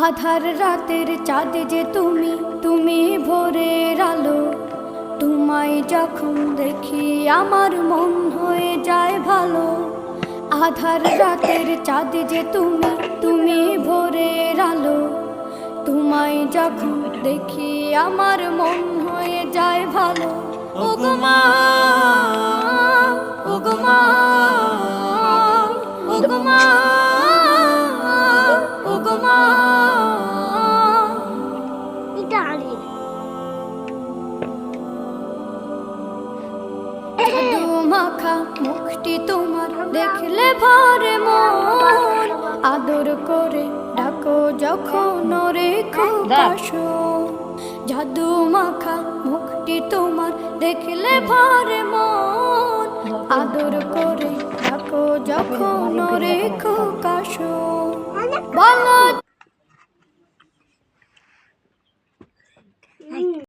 আধার রাতের চাঁদ যে তুমি, তুমি ভোরের আলো। তোমায় যখন দেখি আমার মন হয়ে যায় ভালো। আধার রাতের চাঁদ যে তুমি, তুমি ভোরের আলো। তোমায় যখন দেখি আমার মন হয়ে যায় ভালো। ওগো মা, ওগো মা, ওগো মা, ওগো মা। জাদু মাখা মুখটি তোমার দেখলে ভরে মন। আদর করে ডাকো যখন রেখো পাশো। জাদু মাখা মুখটি তোমার দেখলে ভরে মন। আদর করে ডাকো যখন রেখো কাশো। বলো